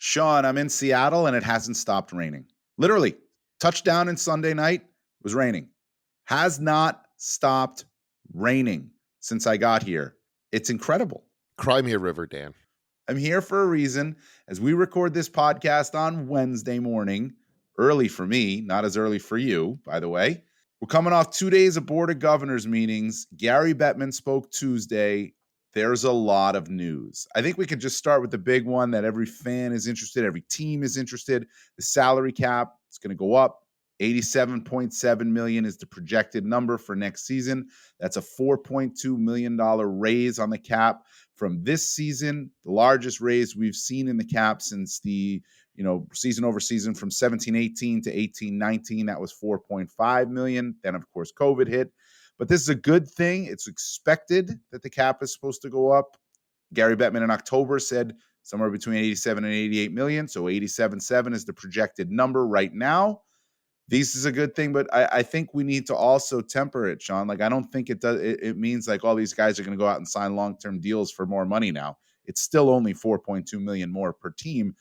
Sean, I'm in Seattle and it hasn't stopped raining. Literally, touchdown in Sunday night was raining. Has not stopped raining since I got here. It's incredible. Cry me a river, Dan. I'm here for a reason. As we record this podcast on Wednesday morning, early for me, not as early for you, by the way. We're coming off 2 days of Board of Governors meetings. Gary Bettman spoke Tuesday. There's a lot of news. I think we could just start with the big one that every fan is interested, every team is interested. The salary cap is going to go up. $87.7 million is the projected number for next season. That's a $4.2 million raise on the cap from this season, the largest raise we've seen in the cap since the season over season from 17-18 to 18-19. That was $4.5 million. Then, of course, COVID hit. But this is a good thing. It's expected that the cap is supposed to go up. Gary Bettman in October said somewhere between 87 and 88 million. So 87.7 is the projected number right now. This is a good thing, but I think we need to also temper it, Sean. Like, I don't think it does. It means like all these guys are going to go out and sign long-term deals for more money now. It's still only 4.2 million more per team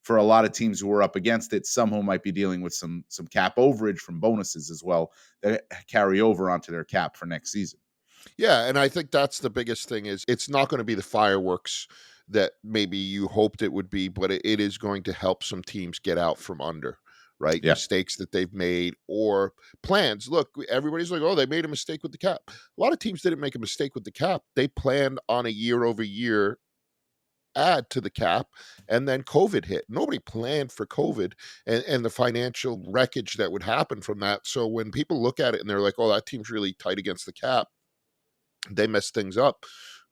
for a lot of teams who are up against it. Some who might be dealing with some cap overage from bonuses as well that carry over onto their cap for next season. Yeah, and I think that's the biggest thing is it's not going to be the fireworks that maybe you hoped it would be, but it is going to help some teams get out from under. Right? Yeah. Mistakes that they've made or plans. Look, everybody's like, oh, they made a mistake with the cap. A lot of teams didn't make a mistake with the cap. They planned on a year-over-year add to the cap, and then COVID hit. Nobody planned for COVID and the financial wreckage that would happen from that. So when people look at it and they're like, oh, that team's really tight against the cap, they messed things up.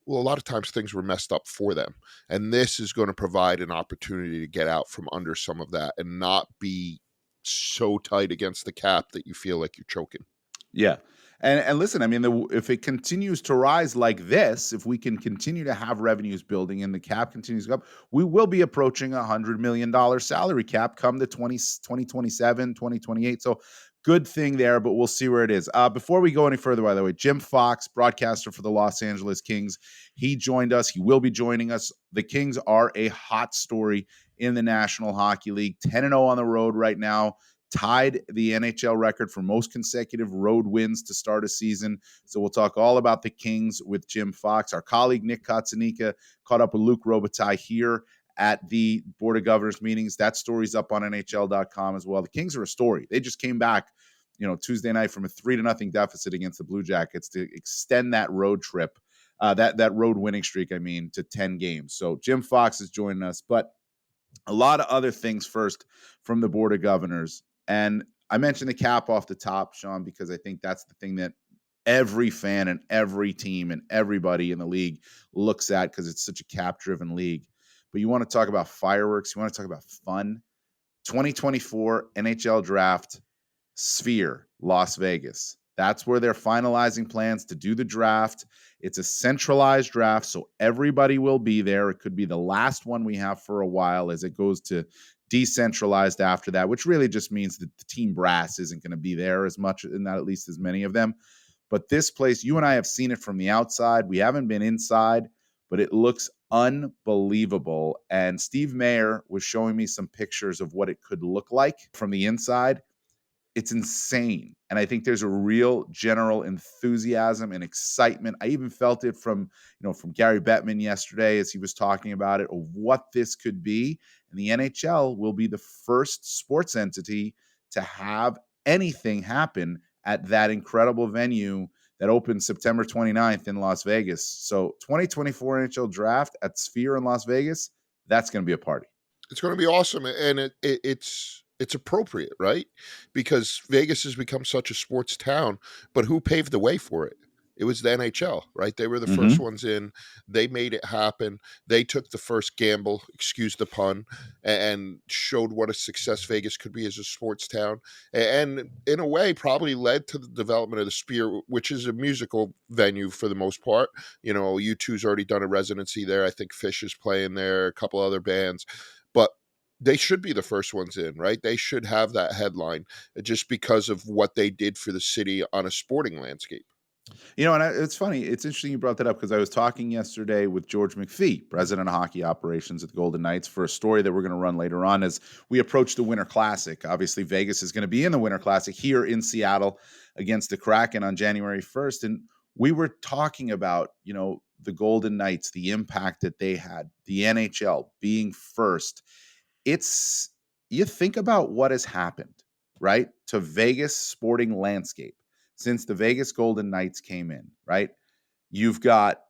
Well, a lot of times things were messed up for them. And this is going to provide an opportunity to get out from under some of that and not be so tight against the cap that you feel like you're choking. Yeah. And listen, I mean, if it continues to rise like this, if we can continue to have revenues building and the cap continues to go up, we will be approaching $100 million salary cap come the 2027, 2028. So good thing there, but we'll see where it is. Before we go any further, by the way, Jim Fox, broadcaster for the Los Angeles Kings, he joined us. He will be joining us. The Kings are a hot story in the National Hockey League, 10-0 on the road right now. Tied the NHL record for most consecutive road wins to start a season. So we'll talk all about the Kings with Jim Fox. Our colleague Nick Kotsanika caught up with Luc Robitaille here at the Board of Governors meetings. That story's up on NHL.com as well. The Kings are a story. They just came back, Tuesday night from a 3-0 deficit against the Blue Jackets to extend that road trip, that road winning streak, to 10 games. So Jim Fox is joining us, but a lot of other things first from the Board of Governors. And I mentioned the cap off the top, Sean, because I think that's the thing that every fan and every team and everybody in the league looks at because it's such a cap-driven league. But you want to talk about fireworks. You want to talk about fun. 2024 NHL Draft, Sphere, Las Vegas. That's where they're finalizing plans to do the draft. It's a centralized draft, so everybody will be there. It could be the last one we have for a while as it goes to decentralized after that, which really just means that the team brass isn't going to be there as much, and not at least as many of them. But this place, you and I have seen it from the outside. We haven't been inside, but it looks unbelievable. And Steve Mayer was showing me some pictures of what it could look like from the inside. It's insane. And I think there's a real general enthusiasm and excitement. I even felt it from Gary Bettman yesterday as he was talking about it, of what this could be. And the NHL will be the first sports entity to have anything happen at that incredible venue that opens September 29th in Las Vegas. So 2024 NHL Draft at Sphere in Las Vegas, that's going to be a party. It's going to be awesome. And it's appropriate, right? Because Vegas has become such a sports town, but who paved the way for it? It was the NHL, right? They were the first ones in. They made it happen. They took the first gamble, excuse the pun, and showed what a success Vegas could be as a sports town. And in a way, probably led to the development of the Sphere, which is a musical venue for the most part. U2's already done a residency there. I think Phish is playing there, a couple other bands. But they should be the first ones in, right? They should have that headline just because of what they did for the city on a sporting landscape. It's funny. It's interesting you brought that up because I was talking yesterday with George McPhee, president of hockey operations at the Golden Knights, for a story that we're going to run later on as we approach the Winter Classic. Obviously, Vegas is going to be in the Winter Classic here in Seattle against the Kraken on January 1st. And we were talking about, the Golden Knights, the impact that they had, the NHL being first. It's, you think about what has happened, right, to Vegas sporting landscape since the Vegas Golden Knights came in, right? You've got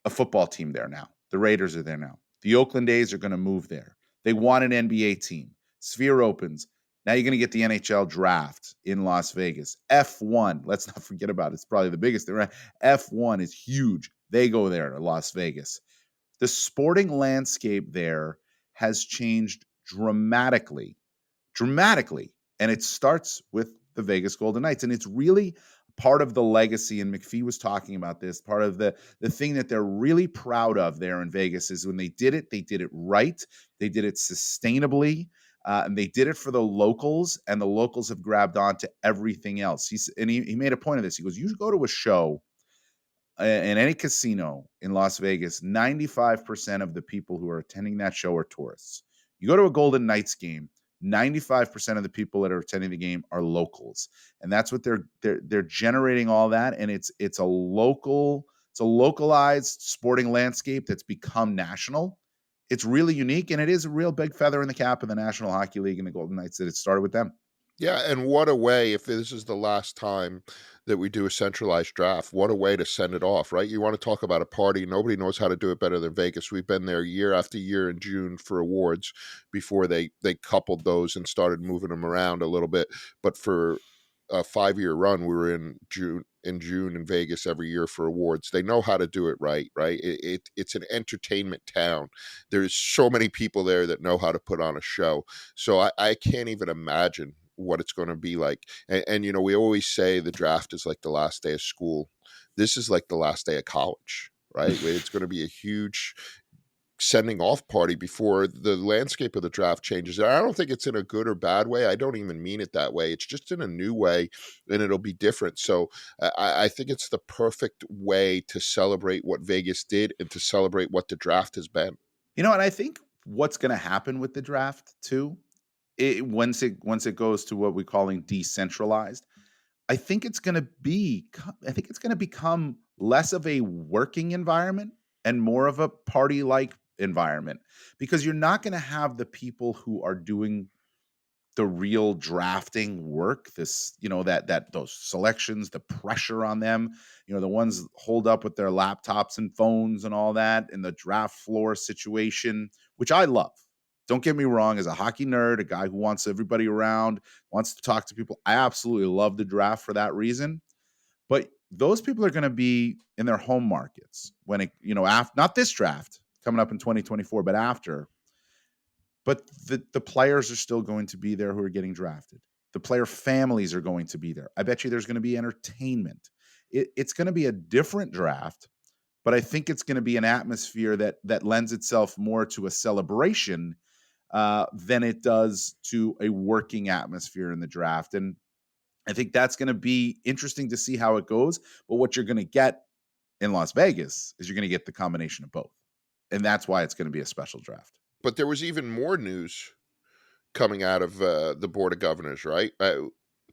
a football team there now. The Raiders are there now. The Oakland A's are going to move there. They want an NBA team. Sphere opens. Now you're going to get the NHL draft in Las Vegas. F1, let's not forget about it. It's probably the biggest thing, right? F1 is huge. They go there to Las Vegas. The sporting landscape there has changed dramatically. And it starts with the Vegas Golden Knights. And it's really part of the legacy. And McPhee was talking about this. Part of the thing that they're really proud of there in Vegas is when they did it right. They did it sustainably. And they did it for the locals, and the locals have grabbed on to everything else. He made a point of this. He goes, you go to a show in any casino in Las Vegas, 95% of the people who are attending that show are tourists. You go to a Golden Knights game, 95% of the people that are attending the game are locals. And that's what they're generating all that. And it's a localized sporting landscape that's become national. It's really unique, and it is a real big feather in the cap of the National Hockey League and the Golden Knights that it started with them. Yeah, and what a way, if this is the last time that we do a centralized draft, what a way to send it off, right? You want to talk about a party. Nobody knows how to do it better than Vegas. We've been there year after year in June for awards before they coupled those and started moving them around a little bit. But for a 5-year run, we were in June in Vegas every year for awards. They know how to do it right? It's an entertainment town. There's so many people there that know how to put on a show. So I can't even imagine what it's going to be like. And we always say the draft is like the last day of school. This is like the last day of college, right? It's going to be a huge sending off party before the landscape of the draft changes. And I don't think it's in a good or bad way. I don't even mean it that way. It's just in a new way, and it'll be different. So I think it's the perfect way to celebrate what Vegas did and to celebrate what the draft has been. And I think what's going to happen with the draft too, once it goes to what we're calling decentralized, I think it's going to become less of a working environment and more of a party like environment, because you're not going to have the people who are doing the real drafting work, this, that those selections, the pressure on them, the ones holed up with their laptops and phones and all that in the draft floor situation, which I love. Don't get me wrong, as a hockey nerd, a guy who wants everybody around, wants to talk to people, I absolutely love the draft for that reason. But those people are going to be in their home markets when it, after, not this draft coming up in 2024, but after. But the players are still going to be there who are getting drafted. The player families are going to be there. I bet you there's going to be entertainment. It's going to be a different draft, but I think it's going to be an atmosphere that lends itself more to a celebration than it does to a working atmosphere in the draft. And I think that's going to be interesting to see how it goes. But what you're going to get in Las Vegas is you're going to get the combination of both. And that's why it's going to be a special draft. But there was even more news coming out of the Board of Governors, right? A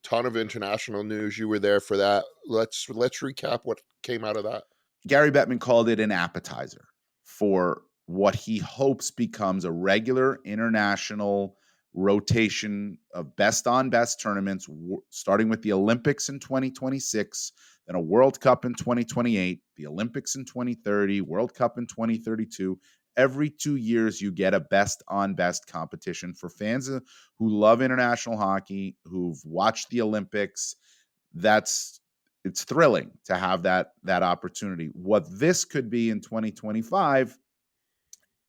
ton of international news. You were there for that. Let's recap what came out of that. Gary Bettman called it an appetizer for what he hopes becomes a regular international rotation of best on best tournaments, starting with the Olympics in 2026, then a World Cup in 2028, the Olympics in 2030, World Cup in 2032. Every 2 years, you get a best on best competition for fans who love international hockey, who've watched the Olympics. It's thrilling to have that opportunity. What this could be in 2025,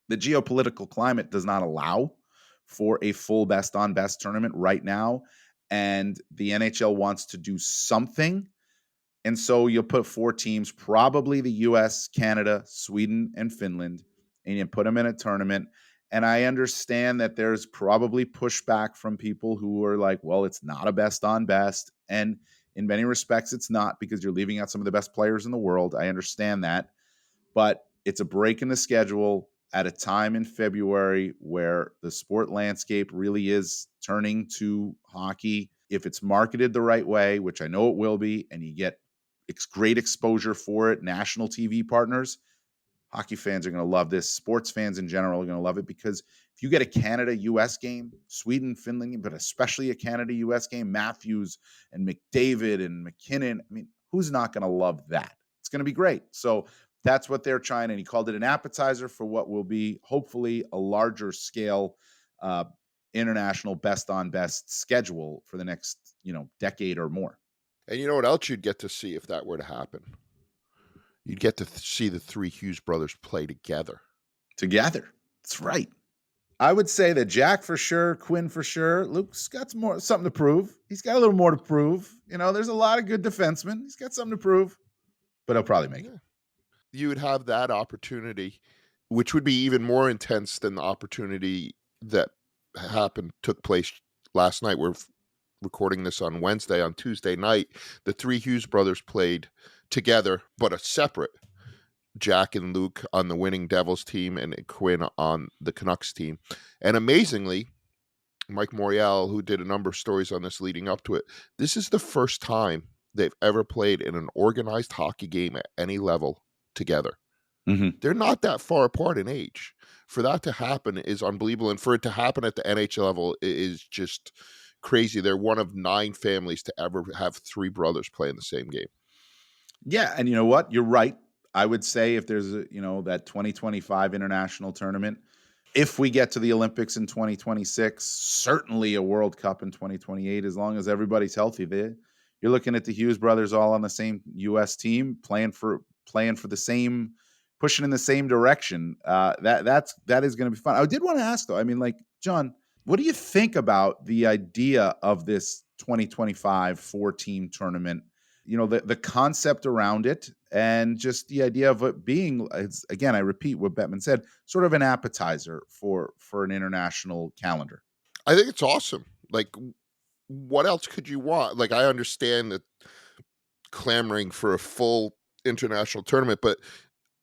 the geopolitical climate does not allow for a full best on best tournament right now, and the NHL wants to do something. And so you'll put 4 teams, probably the US, Canada, Sweden, and Finland, and you put them in a tournament. And I understand that there's probably pushback from people who are like, well, it's not a best on best. And In many respects, it's not, because you're leaving out some of the best players in the world. I understand that. But it's a break in the schedule at a time in February where the sport landscape really is turning to hockey. If it's marketed the right way, which I know it will be, and you get great exposure for it, national TV partners, hockey fans are going to love this. Sports fans in general are going to love it, because if you get a Canada-US game, Sweden, Finland, but especially a Canada-US game, Matthews and McDavid and McKinnon, I mean, who's not going to love that? It's going to be great. So that's what they're trying, and he called it an appetizer for what will be hopefully a larger scale international best-on-best schedule for the next, decade or more. And you know what else you'd get to see if that were to happen? You'd get to see the three Hughes brothers play together. Together. That's right. I would say that Jack for sure, Quinn for sure. Luke's got something to prove. He's got a little more to prove. There's a lot of good defensemen. He's got something to prove, but he'll probably make it. You would have that opportunity, which would be even more intense than the opportunity that took place last night. We're recording this on Wednesday. On Tuesday night, the three Hughes brothers played together, but a separate. Jack and Luke on the winning Devils team and Quinn on the Canucks team. And amazingly, Mike Morial, who did a number of stories on this leading up to it, this is the first time they've ever played in an organized hockey game at any level together. Mm-hmm. They're not that far apart in age. For that to happen is unbelievable. And for it to happen at the NHL level is just crazy. They're one of 9 families to ever have 3 brothers play in the same game. Yeah, and you know what? You're right. I would say if there's that 2025 international tournament, if we get to the Olympics in 2026, certainly a World Cup in 2028, as long as everybody's healthy there, you're looking at the Hughes brothers all on the same U.S. team playing for the same, pushing in the same direction. That is going to be fun. I did want to ask though. I mean, John, what do you think about the idea of this 2025 4-team tournament? The concept around it, and just the idea of it being, again, I repeat what Bettman said, sort of an appetizer for an international calendar. I think it's awesome. What else could you want? I understand that clamoring for a full international tournament, but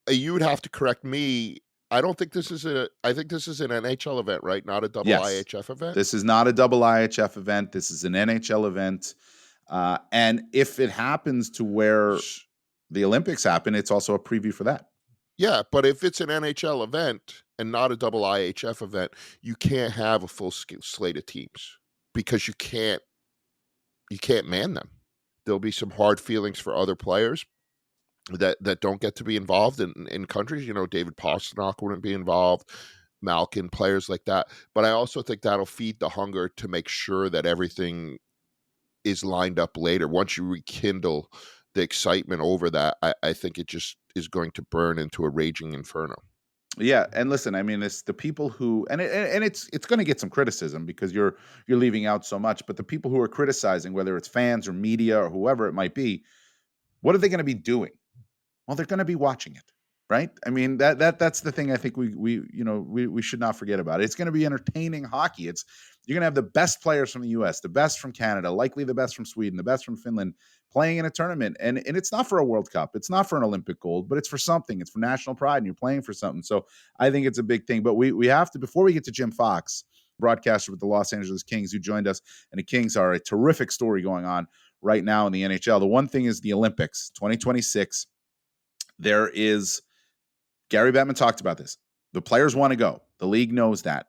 you would have to correct me. I don't think this is I think this is an NHL event, right? Not a double IHF event? This is not a double IHF event. This is an NHL event. And if it happens to where the Olympics happen, it's also a preview for that. Yeah, but if it's an NHL event and not a double IHF event, you can't have a full slate of teams because you can't man them. There'll be some hard feelings for other players that don't get to be involved in countries. David Pastrnak wouldn't be involved, Malkin, players like that. But I also think that'll feed the hunger to make sure that everything is lined up later. Once you rekindle the excitement over that, I think it just is going to burn into a raging inferno. Yeah, and listen, I mean, it's the people who, and it's going to get some criticism because you're leaving out so much. But the people who are criticizing, whether it's fans or media or whoever it might be, what are they going to be doing? Well, they're going to be watching it, right? I mean, that's the thing. I think we should not forget about it. It's going to be entertaining hockey. You're going to have the best players from the U.S., the best from Canada, likely the best from Sweden, the best from Finland, playing in a tournament. And it's not for a World Cup. It's not for an Olympic gold, but it's for something. It's for national pride, and you're playing for something. So I think it's a big thing. But we have to, before we get to Jim Fox, broadcaster with the Los Angeles Kings, who joined us, and the Kings are a terrific story going on right now in the NHL. The one thing is the Olympics, 2026. There is, Gary Bettman talked about this. The players want to go. The league knows that.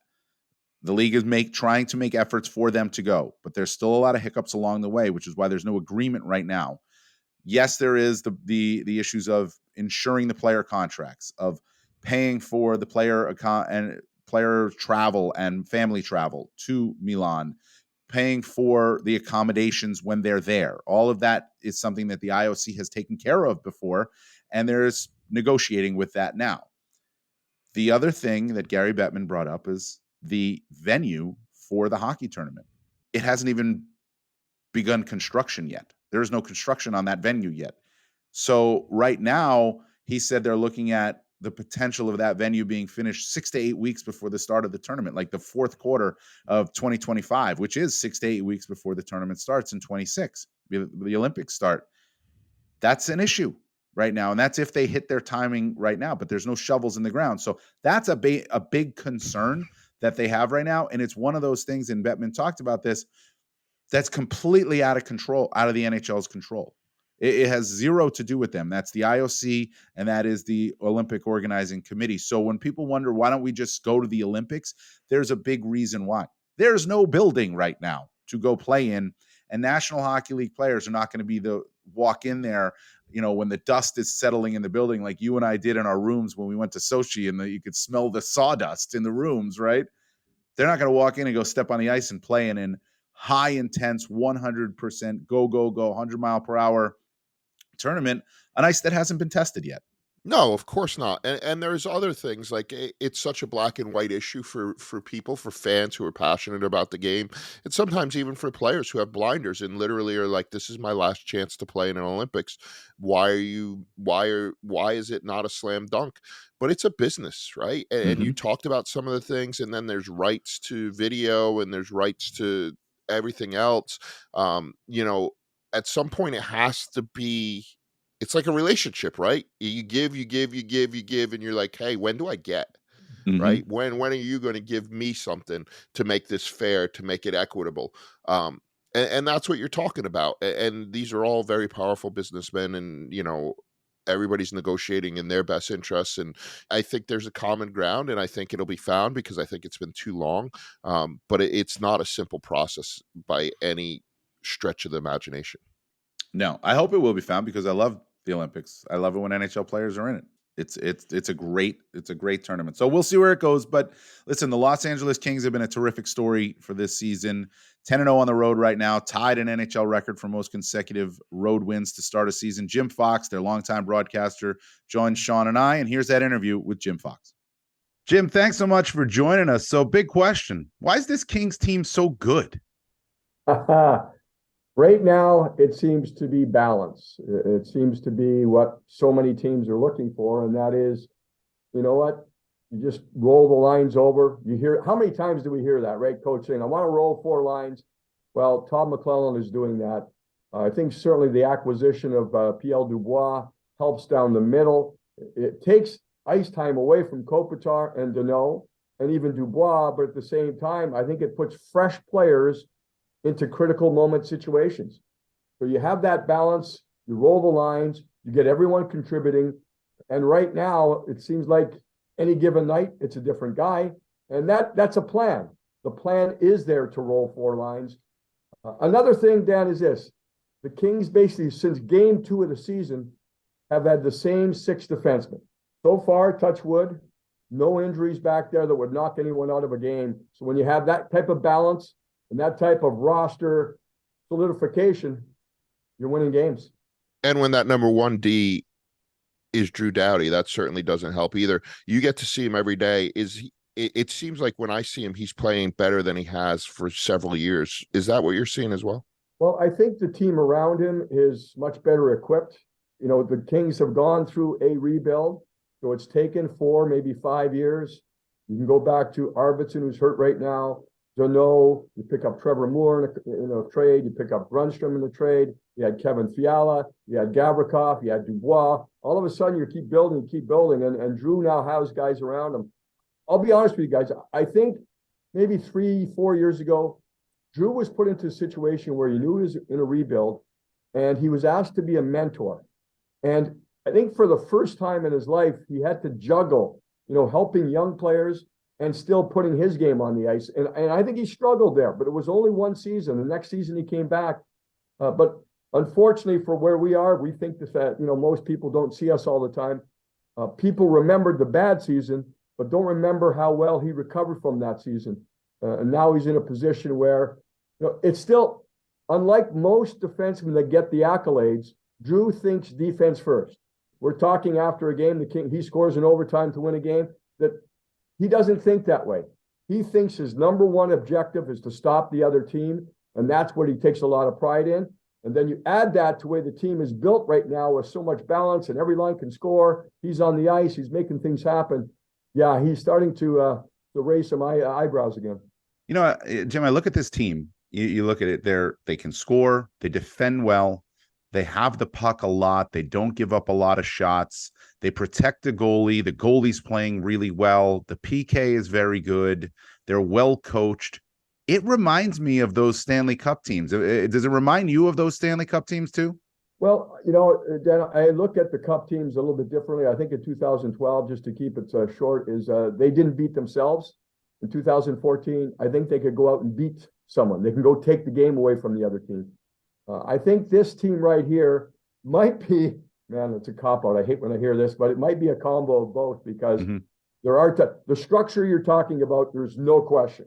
The league is trying to make efforts for them to go, but there's still a lot of hiccups along the way, which is why there's no agreement right now. Yes, there is the issues of ensuring the player contracts, of paying for the player travel and family travel to Milan, paying for the accommodations when they're there. All of that is something that the IOC has taken care of before, and there's negotiating with that now. The other thing that Gary Bettman brought up is the venue for the hockey tournament. It hasn't even begun construction yet. There is no construction on that venue yet. So right now, he said they're looking at the potential of that venue being finished 6 to 8 weeks before the start of the tournament, like the fourth quarter of 2025, which is 6 to 8 weeks before the tournament starts in 26. the Olympics start. That's an issue right now, and that's if they hit their timing right now. But there's no shovels in the ground, so that's a big concern that they have right now. And it's one of those things, and Bettman talked about this, that's completely out of control, out of the NHL's control. It has zero to do with them. That's the IOC, and that is the Olympic Organizing Committee. So when people wonder, why don't we just go to the Olympics? There's a big reason why. There's no building right now to go play in, and National Hockey League players are not going to be the walk in there, when the dust is settling in the building, like you and I did in our rooms when we went to Sochi, and you could smell the sawdust in the rooms, right? They're not going to walk in and go step on the ice and play in high intense 100% go 100-mile-per-hour tournament on ice that hasn't been tested yet. No, of course not. And there's other things, like it's such a black and white issue for people, for fans who are passionate about the game, and sometimes even for players who have blinders and literally are like, this is my last chance to play in an Olympics. Why is it not a slam dunk? But it's a business, right? And you talked about some of the things, and then there's rights to video and there's rights to everything else. At some point it has to be, it's like a relationship, right? You give, and you're like, hey, when do I get? Right? When are you going to give me something to make this fair, to make it equitable? And that's what you're talking about. And these are all very powerful businessmen, and everybody's negotiating in their best interests. And I think there's a common ground, and I think it'll be found, because I think it's been too long. But it's not a simple process by any stretch of the imagination. No, I hope it will be found, because I love the Olympics. I love it when NHL players are in it. It's a great tournament. So we'll see where it goes. But listen, the Los Angeles Kings have been a terrific story for this season. 10-0 on the road right now, tied an NHL record for most consecutive road wins to start a season. Jim Fox, their longtime broadcaster, joined Sean and I, and here's that interview with Jim Fox. Jim, thanks so much for joining us. So, big question: why is this Kings team so good? Right now, it seems to be balance. It seems to be what so many teams are looking for, and that is, you know what? You just roll the lines over. You hear, how many times do we hear that, right? Coach saying, I want to roll 4 lines. Well, Todd McClellan is doing that. I think certainly the acquisition of Pierre Dubois helps down the middle. It takes ice time away from Kopitar and Danault and even Dubois, but at the same time, I think it puts fresh players into critical moment situations. So you have that balance, you roll the lines, you get everyone contributing. And right now, it seems like any given night, it's a different guy. And that's a plan. The plan is there to roll 4 lines. Another thing, Dan, is this. The Kings basically, since game 2 of the season, have had the same 6 defensemen. So far, touch wood, no injuries back there that would knock anyone out of a game. So when you have that type of balance, and that type of roster solidification, you're winning games. And when that number 1D is Drew Doughty, that certainly doesn't help either. You get to see him every day. It seems like when I see him, he's playing better than he has for several years. Is that what you're seeing as well? Well, I think the team around him is much better equipped. The Kings have gone through a rebuild, so it's taken 4, maybe 5 years. You can go back to Arvidsson, who's hurt right now. Danault, you pick up Trevor Moore in a trade, you pick up Grundstrom in the trade, you had Kevin Fiala, you had Gavrikov, you had Dubois. All of a sudden, you keep building, and Drew now has guys around him. I'll be honest with you guys, I think maybe 3-4 years ago, Drew was put into a situation where he knew he was in a rebuild, and he was asked to be a mentor. And I think for the first time in his life, he had to juggle, helping young players and still putting his game on the ice. And I think he struggled there, but it was only 1 season. The next season he came back. But unfortunately for where we are, we think that, most people don't see us all the time. People remembered the bad season, but don't remember how well he recovered from that season. And now he's in a position where, it's still, unlike most defensemen that get the accolades, Drew thinks defense first. We're talking after a game, he scores in overtime to win a game, that he doesn't think that way. He thinks his number 1 objective is to stop the other team, and that's what he takes a lot of pride in. And then you add that to the way the team is built right now with so much balance, and every line can score. He's on the ice. He's making things happen. Yeah, he's starting to raise some eyebrows again. Jim, I look at this team, You look at it, they can score, they defend well, they have the puck a lot, they don't give up a lot of shots, they protect the goalie's playing really well, the PK is very good, they're well coached. It reminds me of those Stanley Cup teams. Does it remind you of those Stanley Cup teams too? Well, Dan, I look at the Cup teams a little bit differently. I think in 2012, just to keep it short, is they didn't beat themselves. In 2014, I think they could go out and beat someone. They can go take the game away from the other team. I think this team right here might be, man, it's a cop-out. I hate when I hear this, but it might be a combo of both because there are the structure you're talking about, there's no question.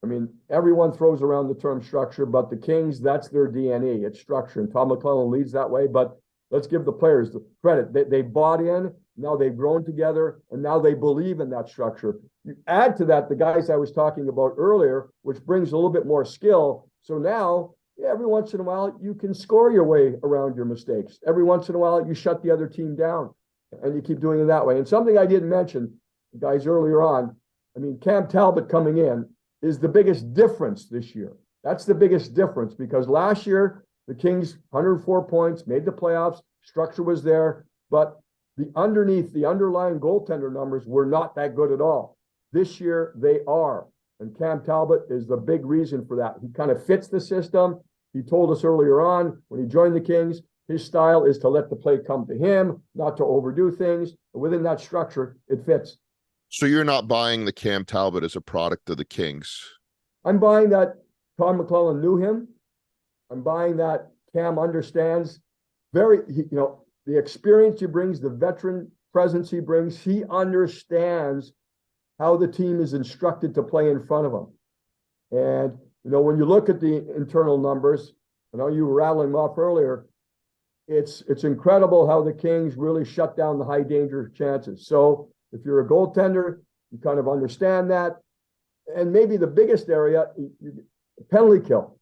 I mean, everyone throws around the term structure, but the Kings, that's their DNA. It's structure, and Tom McClellan leads that way. But let's give the players the credit. They bought in, now they've grown together, and now they believe in that structure. You add to that the guys I was talking about earlier, which brings a little bit more skill. So now, every once in a while, you can score your way around your mistakes. Every once in a while, you shut the other team down, and you keep doing it that way. And something I didn't mention, guys, earlier on, I mean, Cam Talbot coming in is the biggest difference this year. That's the biggest difference because last year, the Kings, 104 points, made the playoffs, structure was there, but the underlying goaltender numbers were not that good at all. This year, they are. And Cam Talbot is the big reason for that. He kind of fits the system. He told us earlier on when he joined the Kings, his style is to let the play come to him, not to overdo things. But within that structure, it fits. So you're not buying the Cam Talbot as a product of the Kings? I'm buying that Tom McClellan knew him. I'm buying that Cam understands the experience he brings, the veteran presence he brings. He understands how the team is instructed to play in front of him. And, when you look at the internal numbers, I know you were rattling them off earlier, it's incredible how the Kings really shut down the high danger chances. So if you're a goaltender, you kind of understand that. And maybe the biggest area, penalty kill.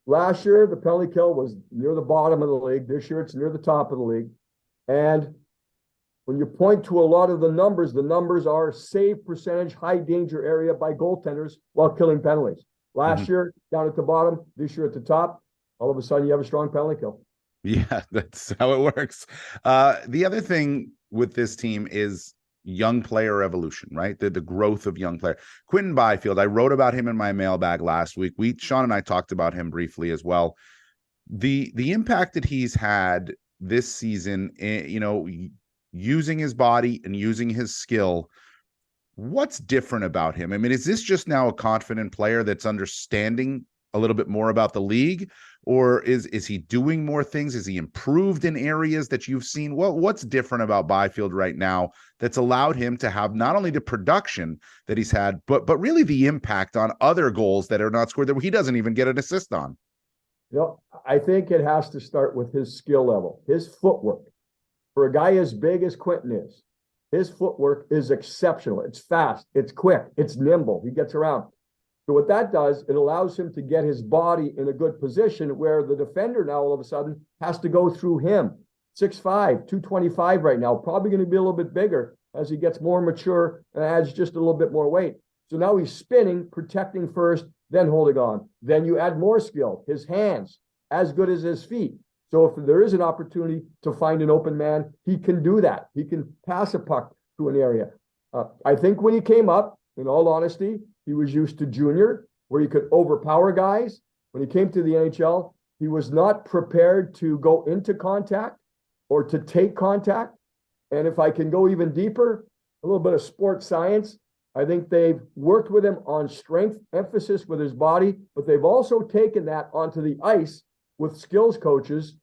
Last year, the penalty kill was near the bottom of the league. This year, it's near the top of the league. And when you point to a lot of the numbers are save percentage, high danger area by goaltenders while killing penalties. Last year, down at the bottom, this year at the top, all of a sudden you have a strong penalty kill. Yeah, that's how it works. The other thing with this team is young player evolution, right? The growth of young player. Quinton Byfield, I wrote about him in my mailbag last week. Sean and I talked about him briefly as well. The impact that he's had this season, using his body and using his skill. What's different about him? I mean, is this just now a confident player that's understanding a little bit more about the league, or is he doing more things? Is he improved in areas that you've seen? What's different about Byfield right now that's allowed him to have not only the production that he's had, but really the impact on other goals that are not scored that he doesn't even get an assist on? I think it has to start with his skill level, his footwork. For a guy as big as Quinton is, his footwork is exceptional. It's fast, it's quick, it's nimble. He gets around. So what that does, it allows him to get his body in a good position where the defender now all of a sudden has to go through him. 6'5", 225 right now, probably going to be a little bit bigger as he gets more mature and adds just a little bit more weight. So now he's spinning, protecting first, then holding on. Then you add more skill, his hands, as good as his feet. So if there is an opportunity to find an open man, he can do that. He can pass a puck to an area. I think when he came up, in all honesty, he was used to junior, where he could overpower guys. When he came to the NHL, he was not prepared to go into contact or to take contact. And if I can go even deeper, a little bit of sports science, I think they've worked with him on strength, emphasis with his body, but they've also taken that onto the ice with skills coaches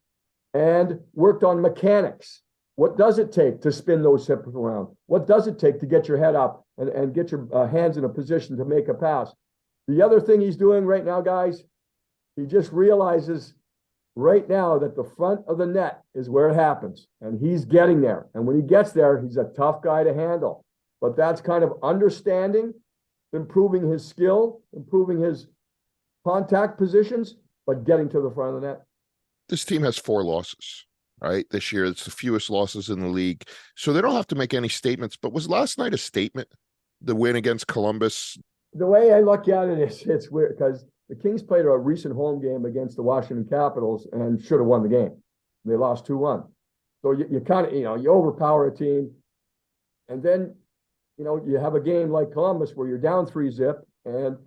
and worked on mechanics. What does it take to spin those hips around? What does it take to get your head up and get your hands in a position to make a pass? The other thing he's doing right now, guys, he just realizes right now that the front of the net is where it happens, and he's getting there. And when he gets there, he's a tough guy to handle. But that's kind of understanding, improving his skill, improving his contact positions, but getting to the front of the net. This team has 4 losses, right? This year, it's the fewest losses in the league. So they don't have to make any statements. But was last night a statement? The win against Columbus, the way I look at it is it's weird because the Kings played a recent home game against the Washington Capitals and should have won the game. They lost 2-1. So you kind of, you overpower a team. And then, you have a game like Columbus where you're down 3-0 and,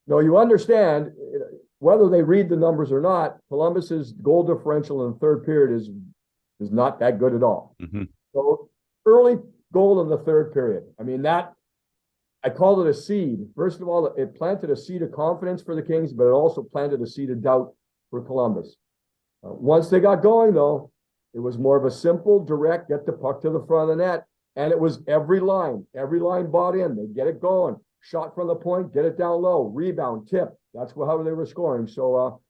you understand whether they read the numbers or not, Columbus's goal differential in the third period is not that good at all. Mm-hmm. So early goal in the third period. I mean, I called it a seed. First of all, it planted a seed of confidence for the Kings, but it also planted a seed of doubt for Columbus. Once they got going, though, it was more of a simple, direct, get the puck to the front of the net. And it was every line bought in. They get it going. Shot from the point, get it down low, rebound, tip. That's how they were scoring. So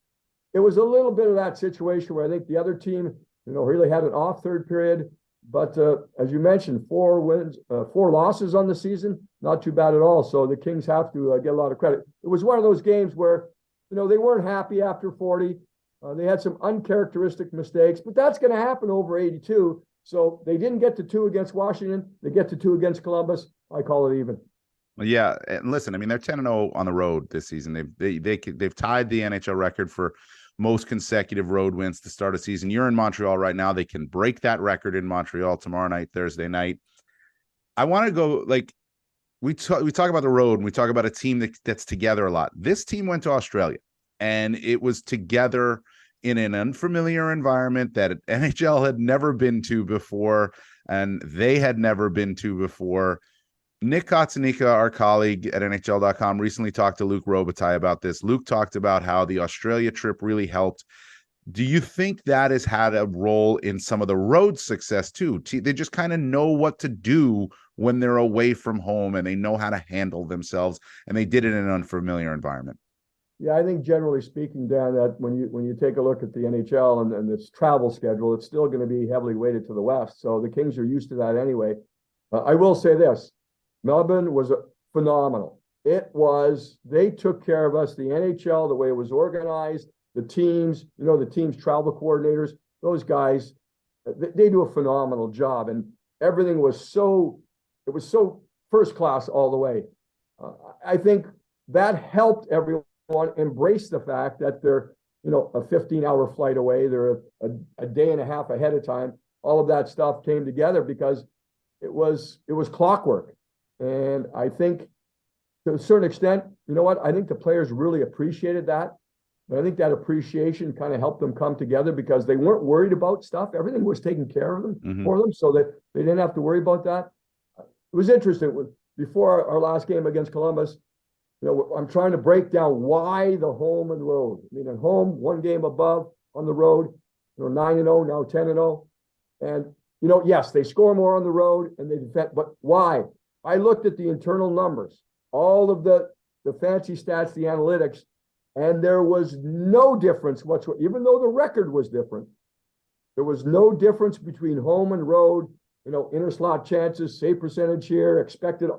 it was a little bit of that situation where I think the other team, really had an off third period. But as you mentioned, 4 losses on the season, not too bad at all. So the Kings have to get a lot of credit. It was one of those games where, they weren't happy after 40. They had some uncharacteristic mistakes, but that's going to happen over 82. So they didn't get to 2 against Washington. They get to 2 against Columbus. I call it even. Yeah, and listen, I mean, they're 10-0 on the road this season. They've tied the NHL record for most consecutive road wins to start a season. You're in Montreal right now. They can break that record in Montreal tomorrow night, Thursday night. I want to go we talk about the road and we talk about a team that's together a lot. This team went to Australia and it was together in an unfamiliar environment that NHL had never been to before and they had never been to before. Nick Kotsanika, our colleague at NHL.com, recently talked to Luc Robitaille about this. Luke talked about how the Australia trip really helped. Do you think that has had a role in some of the road success too? They just kind of know what to do when they're away from home and they know how to handle themselves, and they did it in an unfamiliar environment. Yeah, I think generally speaking, Dan, that when you take a look at the NHL and this travel schedule, it's still going to be heavily weighted to the West. So the Kings are used to that anyway. I will say this. Melbourne was phenomenal. They took care of us. The NHL, the way it was organized, the teams, the team's travel coordinators, those guys, they do a phenomenal job. And everything was so first class all the way. I think that helped everyone embrace the fact that they're, a 15-hour flight away. They're a day and a half ahead of time. All of that stuff came together because it was clockwork. And I think to a certain extent, I think the players really appreciated that. And I think that appreciation kind of helped them come together because they weren't worried about stuff. Everything was taken care of them for them so that they didn't have to worry about that. It was interesting. Before our last game against Columbus, I'm trying to break down why the home and road. I mean, at home, 1 game above, on the road, 9-0, now 10-0. And, yes, they score more on the road and they defend, but why? I looked at the internal numbers, all of the fancy stats, the analytics, and there was no difference whatsoever. Even though the record was different, there was no difference between home and road, inner slot chances, save percentage here, expected.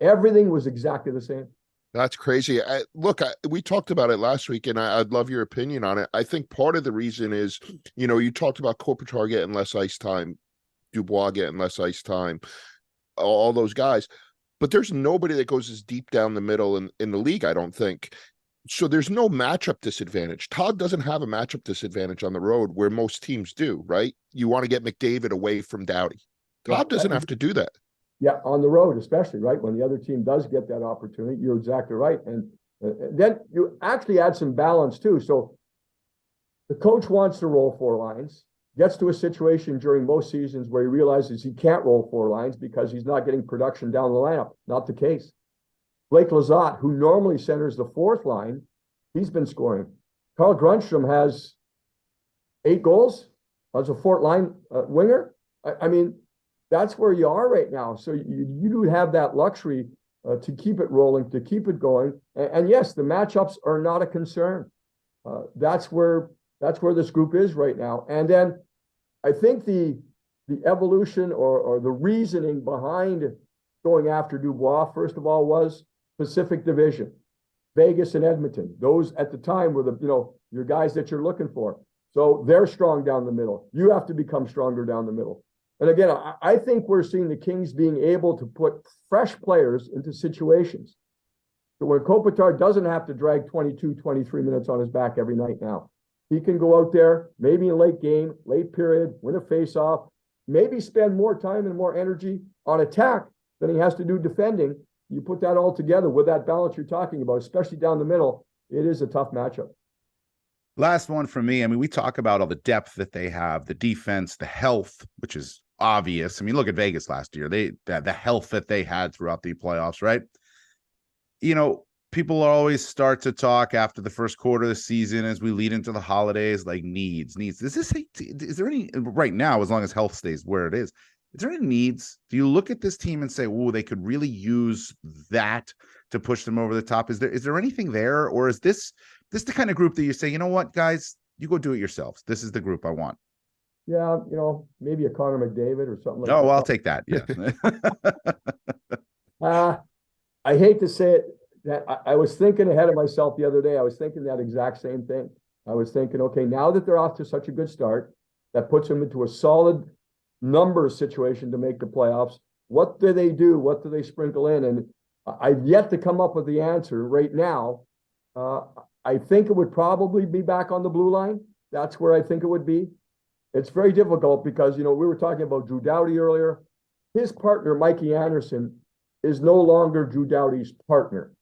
Everything was exactly the same. That's crazy. We talked about it last week, and I'd love your opinion on it. I think part of the reason is, you talked about Kopitar getting less ice time, Dubois getting less ice time, all those guys, but there's nobody that goes as deep down the middle in the league, I don't think. So there's no matchup disadvantage. Todd doesn't have a matchup disadvantage on the road where most teams do, right? You want to get McDavid away from Doughty. Todd doesn't have to do that. Yeah, on the road, especially, right? When the other team does get that opportunity, you're exactly right. And then you actually add some balance too. So the coach wants to roll 4 lines. Gets to a situation during most seasons where he realizes he can't roll 4 lines because he's not getting production down the lineup. Not the case. Blake Lizotte, who normally centers the 4th line, he's been scoring. Carl Grundstrom has 8 goals as a 4th line winger. I mean, that's where you are right now. So you do have that luxury to keep it rolling, to keep it going. And yes, the matchups are not a concern. That's where this group is right now. And then I think the evolution or the reasoning behind going after Dubois, first of all, was Pacific Division, Vegas and Edmonton. Those at the time were your guys that you're looking for. So they're strong down the middle. You have to become stronger down the middle. And again, I think we're seeing the Kings being able to put fresh players into situations So when Kopitar doesn't have to drag 22, 23 minutes on his back every night now, he can go out there, maybe in late game, late period, win a face-off, maybe spend more time and more energy on attack than he has to do defending. You put that all together with that balance you're talking about, especially down the middle, it is a tough matchup. Last one for me. I mean, we talk about all the depth that they have, the defense, the health, which is obvious. I mean, look at Vegas last year. The health that they had throughout the playoffs, right? You know, people always start to talk after the first quarter of the season as we lead into the holidays, like needs. Is there any right now, as long as health stays where it is there any needs? Do you look at this team and say, oh, they could really use that to push them over the top? Is there anything there? Or is this the kind of group that you say, you know what, guys, you go do it yourselves. This is the group I want. Yeah, maybe a Connor McDavid or something like that. Oh, I'll take that. Yeah. I hate to say it, that I was thinking ahead of myself the other day. I was thinking that exact same thing. I was thinking, okay, now that they're off to such a good start, that puts them into a solid numbers situation to make the playoffs. What do they do? What do they sprinkle in? And I've yet to come up with the answer right now. I think it would probably be back on the blue line. That's where I think it would be. It's very difficult because, we were talking about Drew Doughty earlier. His partner, Mikey Anderson, is no longer Drew Doughty's partner.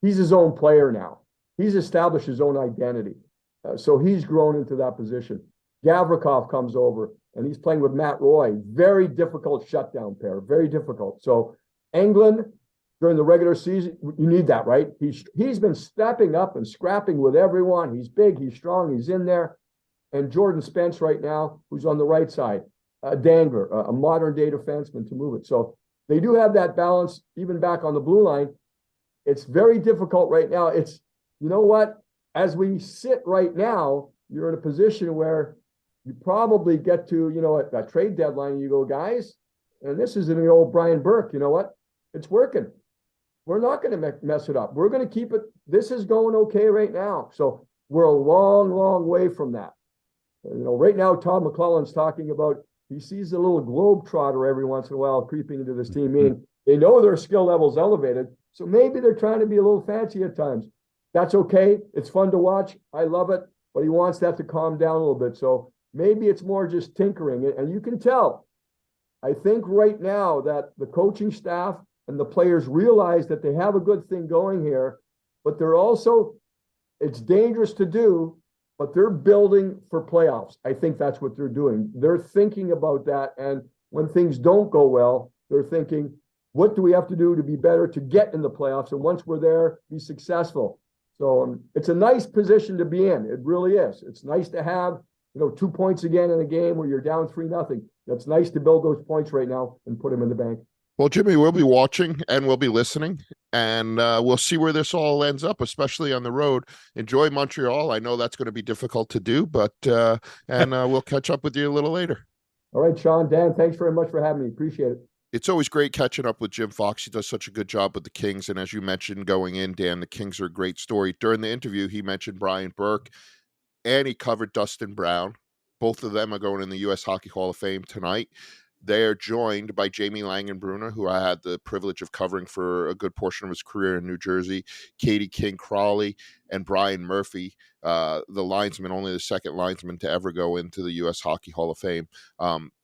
He's his own player now. He's established his own identity. So he's grown into that position. Gavrikov comes over and he's playing with Matt Roy. Very difficult shutdown pair, very difficult. So Engelland, during the regular season, you need that, right? He's been stepping up and scrapping with everyone. He's big, he's strong, he's in there. And Jordan Spence right now, who's on the right side. Dangler, a modern-day defenseman to move it. So they do have that balance even back on the blue line. It's very difficult right now. It's, you know what? As we sit right now, you're in a position where you probably get to, a trade deadline and you go, guys, and this is in the old Brian Burke, you know what? It's working. We're not going to mess it up. We're going to keep it. This is going okay right now. So we're a long, long way from that. Right now, Todd McClellan's talking about, he sees a little globetrotter every once in a while creeping into this team, meaning they know their skill level's elevated. So maybe they're trying to be a little fancy at times. That's okay. It's fun to watch. I love it. But he wants that to calm down a little bit. So maybe it's more just tinkering. And you can tell, I think right now that the coaching staff and the players realize that they have a good thing going here, but they're also, it's dangerous to do, but they're building for playoffs. I think that's what they're doing. They're thinking about that. And when things don't go well, they're thinking, what do we have to do to be better to get in the playoffs? And once we're there, be successful. So it's a nice position to be in. It really is. It's nice to have, 2 points again in a game where you're down 3-0. That's nice to build those points right now and put them in the bank. Well, Jimmy, we'll be watching and we'll be listening, and we'll see where this all ends up, especially on the road. Enjoy Montreal. I know that's going to be difficult to do, but we'll catch up with you a little later. All right, Sean, Dan, thanks very much for having me. Appreciate it. It's always great catching up with Jim Fox. He does such a good job with the Kings. And as you mentioned going in, Dan, the Kings are a great story. During the interview, he mentioned Brian Burke and he covered Dustin Brown. Both of them are going in the U.S. Hockey Hall of Fame tonight. They are joined by Jamie Langenbrunner, who I had the privilege of covering for a good portion of his career in New Jersey, Katie King-Crawley, and Brian Murphy, the linesman, only the second linesman to ever go into the U.S. Hockey Hall of Fame.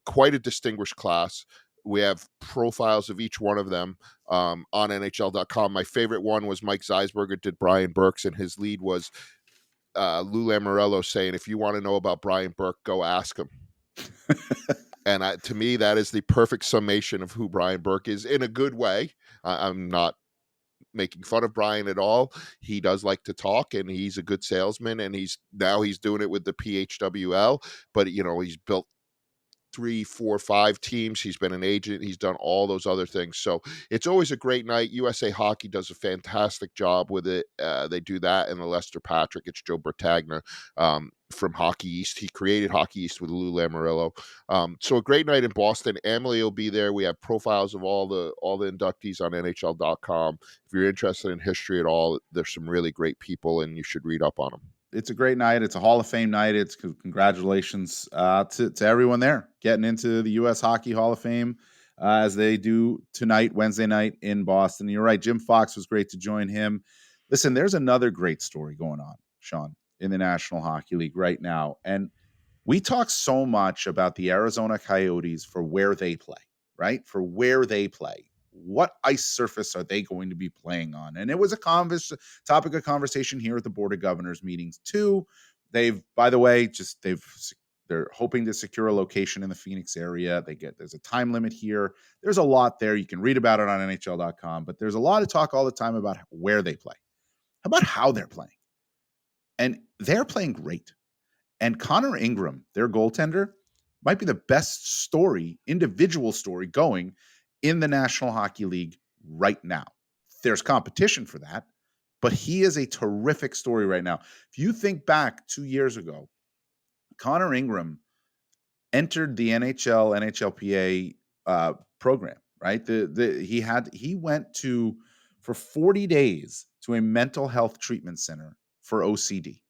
Quite a distinguished class. We have profiles of each one of them on NHL.com. My favorite one was Mike Zeisberger did Brian Burke's, and his lead was Lou Lamoriello saying, if you want to know about Brian Burke, go ask him. And to me, that is the perfect summation of who Brian Burke is in a good way. I'm not making fun of Brian at all. He does like to talk, and he's a good salesman, and he's doing it with the PHWL, but he's built 3, 4, 5 teams. He's been an agent. He's done all those other things. So it's always a great night. USA Hockey does a fantastic job with it. They do that. And the Lester Patrick, it's Joe Bertagna from Hockey East. He created Hockey East with Lou Lamoriello. So a great night in Boston. Emily will be there. We have profiles of all the inductees on NHL.com. If you're interested in history at all, there's some really great people, and you should read up on them. It's a great night. It's a Hall of Fame night. It's congratulations to everyone there getting into the U.S. Hockey Hall of Fame as they do tonight, Wednesday night in Boston. You're right. Jim Fox was great to join him Listen, there's another great story going on, Sean, in the National Hockey League right now. And we talk so much about the Arizona Coyotes for where they play, right? For where they play. What ice surface are they going to be playing on? And it was a topic of conversation here at the Board of Governors meetings too. They've, by the way, they're hoping to secure a location in the Phoenix area. There's a time limit here. There's a lot there. You can read about it on NHL.com, but there's a lot of talk all the time about where they play. How about how they're playing? And they're playing great. And Connor Ingram, their goaltender, might be the best individual story going in the National Hockey League right now. There's competition for that, but he is a terrific story right now. If you think back 2 years ago, Connor Ingram entered the NHL, NHLPA program, right? He went for 40 days to a mental health treatment center for OCD.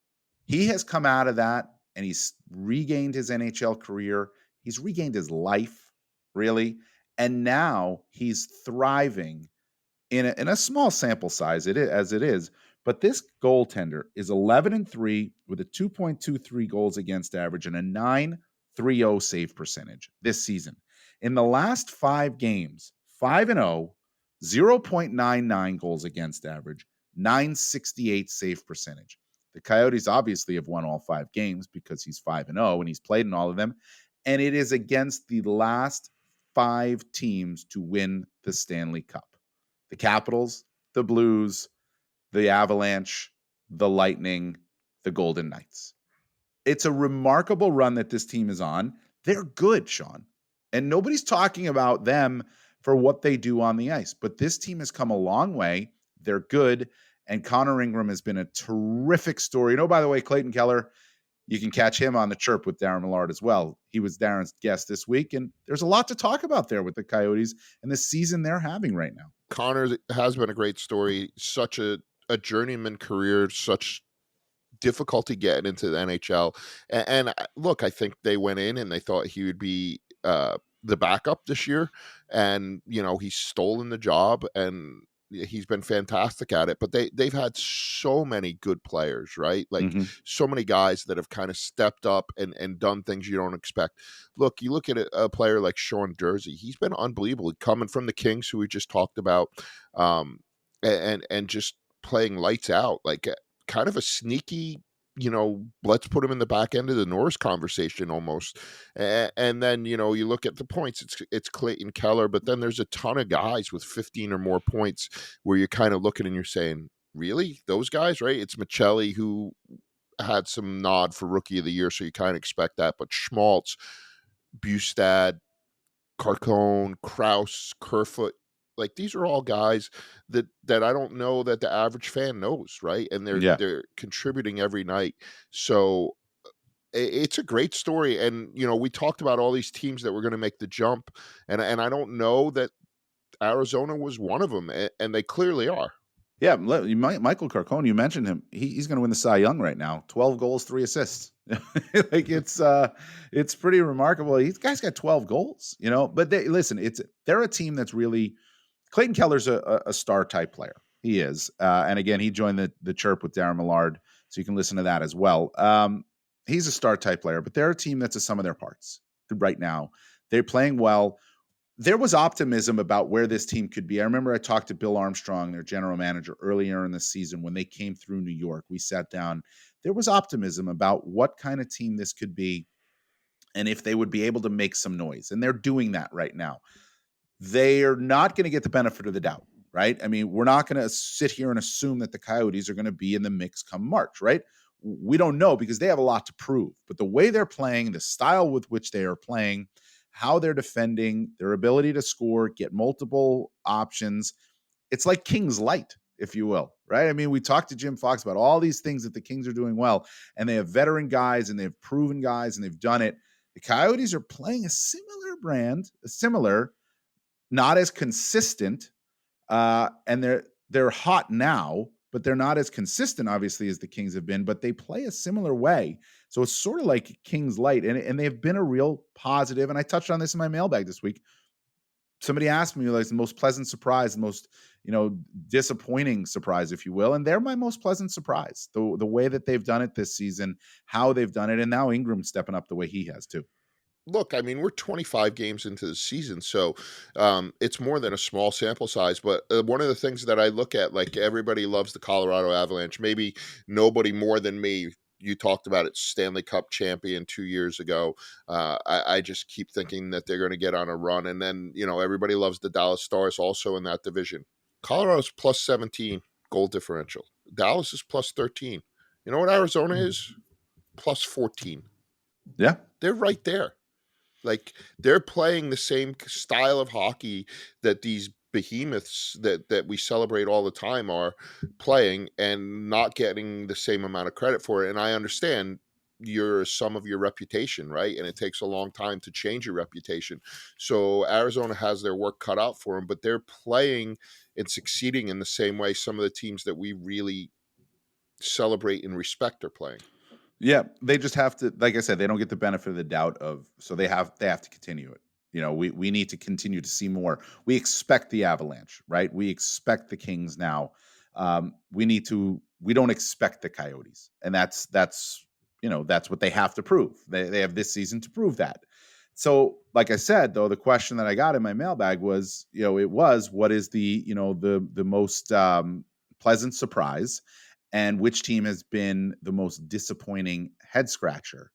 He has come out of that and he's regained his NHL career. He's regained his life, really. And now he's thriving in a small sample size, as it is. But this goaltender is 11-3 with a 2.23 goals against average and a 9.30 save percentage this season. In the last 5 games, 5-0, 0.99 goals against average, 9.68 save percentage. The Coyotes obviously have won all 5 games because he's 5-0 and he's played in all of them. And it is against the last 5 teams to win the Stanley Cup. The Capitals, the Blues, the Avalanche, the Lightning, the Golden Knights. It's a remarkable run that this team is on. They're good, Sean. And nobody's talking about them for what they do on the ice. But this team has come a long way. They're good. And Connor Ingram has been a terrific story. By the way, Clayton Keller, you can catch him on the Chirp with Darren Millard as well. He was Darren's guest this week. And there's a lot to talk about there with the Coyotes and the season they're having right now. Connor has been a great story. Such a journeyman career, such difficulty getting into the NHL. And look, I think they went in and they thought he would be the backup this year. And, he's stolen the job and he's been fantastic at it. But they've had so many good players, right? Like so many guys that have kind of stepped up and done things you don't expect. Look, you look at a player like Sean Durzi. He's been unbelievable. Coming from the Kings, who we just talked about, and just playing lights out, like kind of a sneaky, let's put him in the back end of the Norris conversation almost. And then, you look at the points, it's Clayton Keller, but then there's a ton of guys with 15 or more points where you're kind of looking and you're saying, really? Those guys, right? It's Michelli, who had some nod for Rookie of the Year, so you kind of expect that. But Schmaltz, Bustad, Carcone, Krause, Kerfoot, like these are all guys that I don't know that the average fan knows, right? And they're contributing every night. So it's a great story. And we talked about all these teams that were going to make the jump, and I don't know that Arizona was one of them, and they clearly are. Yeah, Michael Carcone, you mentioned him. He's going to win the Cy Young right now. 12 goals, 3 assists. Like it's pretty remarkable. These guys got 12 goals, But they're a team that's really. Clayton Keller's a star type player. He is. And again, he joined the Chirp with Darren Millard, so you can listen to that as well. He's a star type player, but they're a team that's a sum of their parts right now. They're playing well. There was optimism about where this team could be. I remember I talked to Bill Armstrong, their general manager, earlier in the season when they came through New York. We sat down. There was optimism about what kind of team this could be and if they would be able to make some noise. And they're doing that right now. They are not going to get the benefit of the doubt, right? I mean, we're not going to sit here and assume that the Coyotes are going to be in the mix come March, right? We don't know because they have a lot to prove. But the way they're playing, the style with which they are playing, how they're defending, their ability to score, get multiple options, it's like Kings light, if you will, right? I mean, we talked to Jim Fox about all these things that the Kings are doing well, and they have veteran guys and they have proven guys and they've done it. The Coyotes are playing a similar brand, not as consistent, and they're hot now, but they're not as consistent, obviously, as the Kings have been, but they play a similar way. So it's sort of like Kings light, and they've been a real positive, and I touched on this in my mailbag this week, somebody asked me like the most pleasant surprise, the most, disappointing surprise, if you will. And they're my most pleasant surprise. The way that they've done it this season, how they've done it, and now Ingram stepping up the way he has too. Look, I mean, we're 25 games into the season, so it's more than a small sample size. But one of the things that I look at, like everybody loves the Colorado Avalanche, maybe nobody more than me. You talked about it, Stanley Cup champion 2 years ago. I just keep thinking that they're going to get on a run. And then, everybody loves the Dallas Stars also in that division. Colorado's plus 17 goal differential. Dallas is plus 13. You know what Arizona is? Plus 14. Yeah. They're right there. Like, they're playing the same style of hockey that these behemoths that we celebrate all the time are playing, and not getting the same amount of credit for it. And I understand you're some of your reputation, right? And it takes a long time to change your reputation. So Arizona has their work cut out for them, but they're playing and succeeding in the same way some of the teams that we really celebrate and respect are playing. Yeah, they just have to, like I said, they don't get the benefit of the doubt so they have to continue it. We need to continue to see more. We expect the Avalanche, right? We expect the Kings now. We don't expect the Coyotes. And that's what they have to prove. They have this season to prove that. So, like I said, though, the question that I got in my mailbag was, what is the most pleasant surprise, and which team has been the most disappointing head scratcher?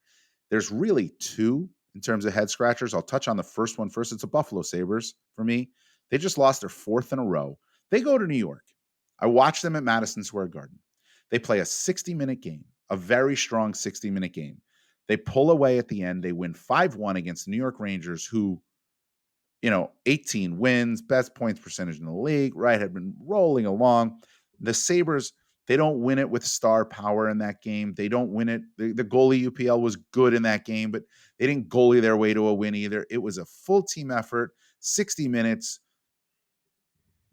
There's really two in terms of head scratchers. I'll touch on the first one first. It's the Buffalo Sabres for me. They just lost their fourth in a row. They go to New York. I watched them at Madison Square Garden. They play a 60-minute game, a very strong 60-minute game. They pull away at the end. They win 5-1 against the New York Rangers, who, 18 wins, best points percentage in the league, right? Had been rolling along. The Sabres, they don't win it with star power in that game. They don't win it. The goalie UPL was good in that game, but they didn't goalie their way to a win either. It was a full team effort, 60 minutes,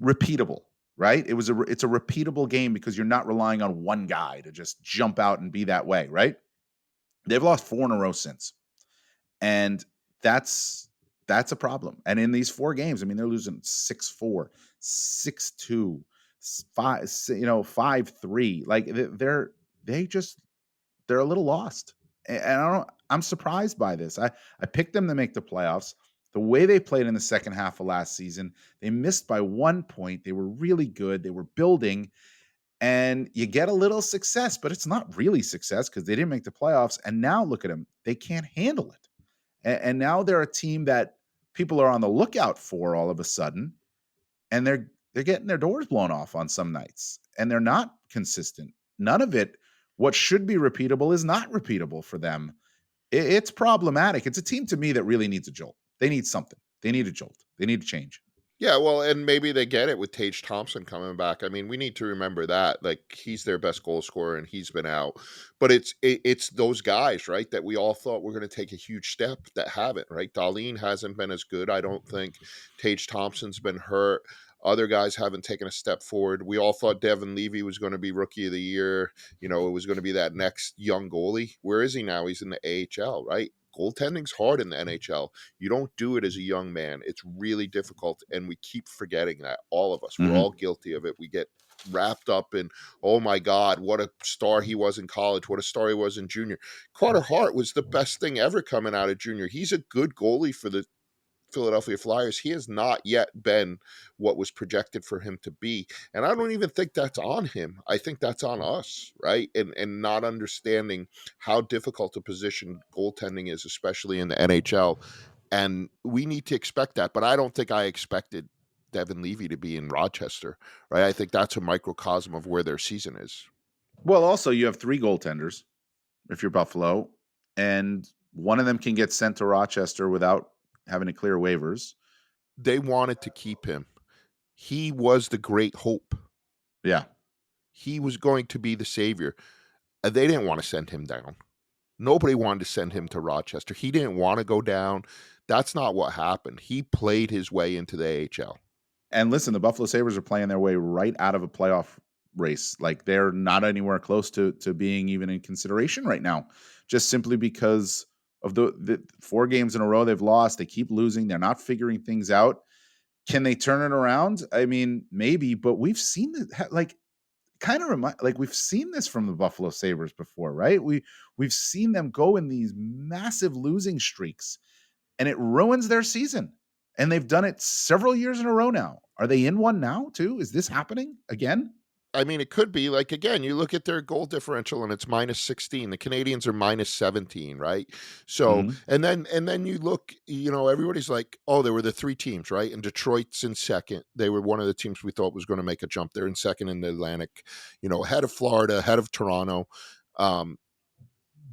repeatable, right? It's a repeatable game because you're not relying on one guy to just jump out and be that way, right? They've lost 4 in a row since. And that's a problem. And in these 4 games, I mean, they're losing 6-4, 6-2, 5-3. Like they're a little lost. And I'm surprised by this. I picked them to make the playoffs. The way they played in the second half of last season, they missed by 1 point. They were really good. They were building, and you get a little success, but it's not really success because they didn't make the playoffs. And now look at them. They can't handle it. And now they're a team that people are on the lookout for all of a sudden, and they're getting their doors blown off on some nights, and they're not consistent. None of it, what should be repeatable, is not repeatable for them. It's problematic. It's a team to me that really needs a jolt. They need something. They need a jolt. They need to change. Yeah, well, and maybe they get it with Tage Thompson coming back. I mean, we need to remember that. Like, he's their best goal scorer, and he's been out. But it's those guys, right, that we all thought were going to take a huge step that haven't, right? Dahlin hasn't been as good, I don't think. Tage Thompson's been hurt. Other guys haven't taken a step forward. We all thought Devin Levy was going to be Rookie of the Year. It was going to be that next young goalie. Where is he now? He's in the AHL, right? Goaltending's hard in the NHL. You don't do it as a young man. It's really difficult, and we keep forgetting that. All of us, we're all guilty of it. We get wrapped up in, oh my God, what a star he was in college, what a star he was in junior. Carter Hart was the best thing ever coming out of junior. He's a good goalie for the Philadelphia Flyers. He has not yet been what was projected for him to be. And I don't even think that's on him. I think that's on us, right? And not understanding how difficult a position goaltending is, especially in the NHL. And we need to expect that. But I don't think I expected Devin Levy to be in Rochester, right? I think that's a microcosm of where their season is. Well, also, you have 3 goaltenders if you're Buffalo, and one of them can get sent to Rochester without having to clear waivers. They wanted to keep him. He was the great hope. Yeah. He was going to be the savior. They didn't want to send him down. Nobody wanted to send him to Rochester. He didn't want to go down. That's not what happened. He played his way into the AHL. And listen, the Buffalo Sabres are playing their way right out of a playoff race. Like, they're not anywhere close to being even in consideration right now, just simply because of the 4 games in a row they've lost. They keep losing. They're not figuring things out. Can they turn it around? I mean, maybe, but we've seen it like kind of remind like we've seen this from the Buffalo Sabres before, right? We've seen them go in these massive losing streaks and it ruins their season. And they've done it several years in a row now. Are they in one now too? Is this happening again? I mean, it could be like, again, you look at their goal differential and it's -16. The Canadians are -17, right? So, Mhm. and then you look, everybody's like, oh, there were the three teams, right? And Detroit's in second. They were one of the teams we thought was going to make a jump. They're in second in the Atlantic, ahead of Florida, ahead of Toronto. And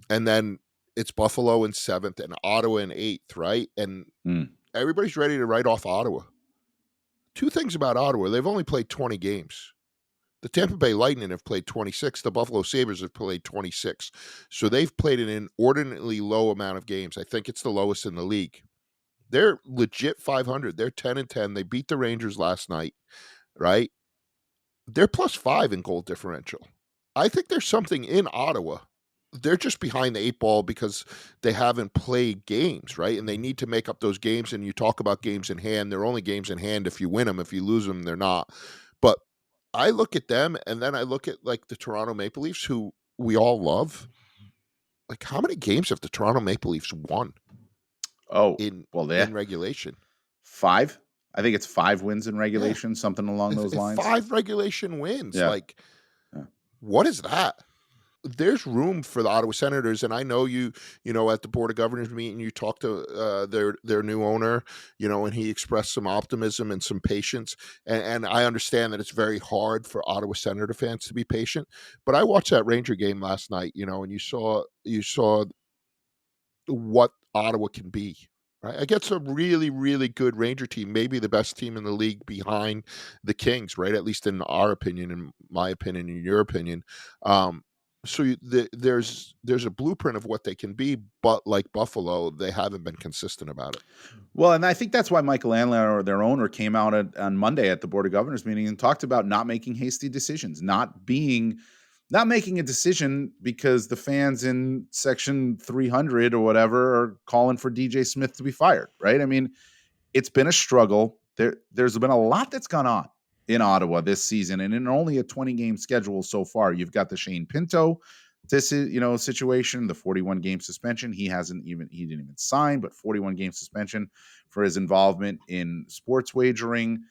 then it's Buffalo in seventh and Ottawa in eighth, right? And everybody's ready to write off Ottawa. Two things about Ottawa: they've only played 20 games. The Tampa Bay Lightning have played 26. The Buffalo Sabres have played 26. So they've played an inordinately low amount of games. I think it's the lowest in the league. They're legit 500. They're 10-10. They beat the Rangers last night, right? They're +5 in goal differential. I think there's something in Ottawa. They're just behind the eight ball because they haven't played games, right? And they need to make up those games. And you talk about games in hand. They're only games in hand if you win them. If you lose them, they're not. But I look at them and then I look at like the Toronto Maple Leafs, who we all love. Like, how many games have the Toronto Maple Leafs won in regulation? 5. I think it's 5 wins in regulation, something along those lines. 5 regulation wins. Yeah. Like, what is that? There's room for the Ottawa Senators, and I know you at the Board of Governors meeting, you talked to their new owner, and he expressed some optimism and some patience, and I understand that it's very hard for Ottawa Senator fans to be patient. But I watched that Ranger game last night, and you saw what Ottawa can be. Right, against a really, really good Ranger team, maybe the best team in the league behind the Kings, right? At least in our opinion, in my opinion, in your opinion. So there's a blueprint of what they can be, but like Buffalo, they haven't been consistent about it. Well, and I think that's why Michael Andlauer, their owner, came out on Monday at the Board of Governors meeting and talked about not making hasty decisions, not making a decision because the fans in section 300 or whatever are calling for DJ Smith to be fired, right? I mean, it's been a struggle. There's been a lot that's gone on in Ottawa this season, and in only a 20-game schedule so far. You've got the Shane Pinto situation, the 41-game suspension. He didn't even sign, but 41-game suspension for his involvement in sports wagering.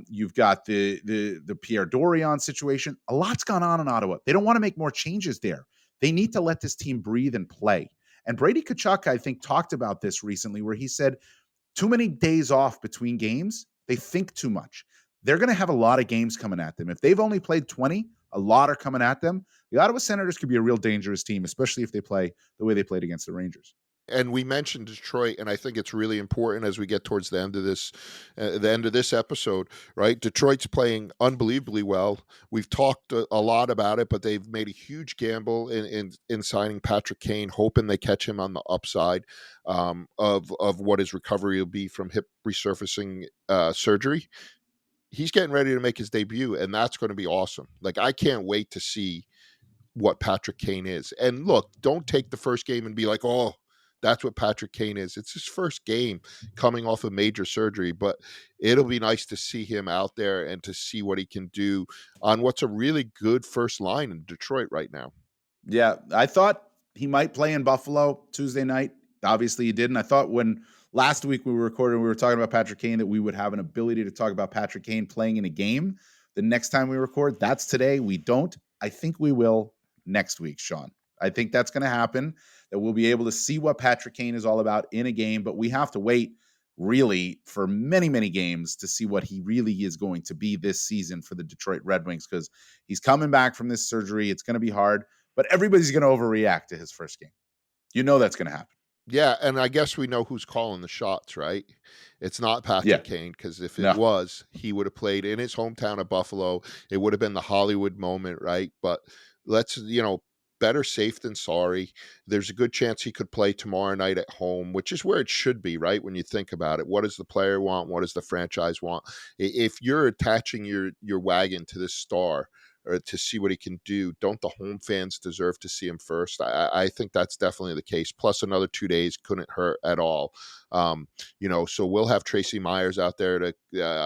You've got the Pierre Dorion situation. A lot's gone on in Ottawa. They don't want to make more changes there. They need to let this team breathe and play. And Brady Tkachuk, I think, talked about this recently where he said, too many days off between games, they think too much. They're going to have a lot of games coming at them. If they've only played 20, a lot are coming at them. The Ottawa Senators could be a real dangerous team, especially if they play the way they played against the Rangers. And we mentioned Detroit, and I think it's really important as we get towards the end of this episode, right? Detroit's playing unbelievably well. We've talked a lot about it, but they've made a huge gamble in signing Patrick Kane, hoping they catch him on the upside of what his recovery will be from hip resurfacing surgery. He's getting ready to make his debut, and that's going to be awesome. Like, I can't wait to see what Patrick Kane is. And look, don't take the first game and be like, oh, that's what Patrick Kane is. It's his first game coming off of major surgery, but it'll be nice to see him out there and to see what he can do on what's a really good first line in Detroit right now. Yeah, I thought he might play in Buffalo Tuesday night. Obviously, he didn't. I thought when last week we were recording, we were talking about Patrick Kane, that we would have an ability to talk about Patrick Kane playing in a game the next time we record. That's today. We don't. I think we will next week, Sean. I think that's going to happen, that we'll be able to see what Patrick Kane is all about in a game, but we have to wait really for many, many games to see what he really is going to be this season for the Detroit Red Wings, because he's coming back from this surgery. It's going to be hard, but everybody's going to overreact to his first game. You know that's going to happen. Yeah, and I guess we know who's calling the shots, right? It's not Patrick Kane, because if it was, he would have played in his hometown of Buffalo. It would have been the Hollywood moment, right? But let's, better safe than sorry. There's a good chance he could play tomorrow night at home, which is where it should be, right? When you think about it, what does the player want? What does the franchise want? If you're attaching your wagon to this star, or to see what he can do. Don't the home fans deserve to see him first? I think that's definitely the case. Plus, another 2 days couldn't hurt at all. So we'll have Tracy Myers out there to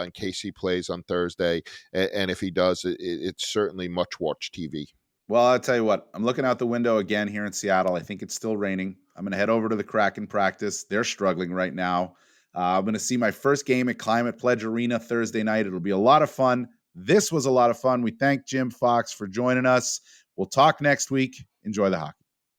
in case he plays on Thursday, and if he does, it's certainly much watch TV. Well, I'll tell you what, I'm looking out the window again here in Seattle. I think it's still raining. I'm going to head over to the Kraken practice. They're struggling right now. I'm going to see my first game at Climate Pledge Arena Thursday night. It'll be a lot of fun. This was a lot of fun. We thank Jim Fox for joining us. We'll talk next week. Enjoy the hockey.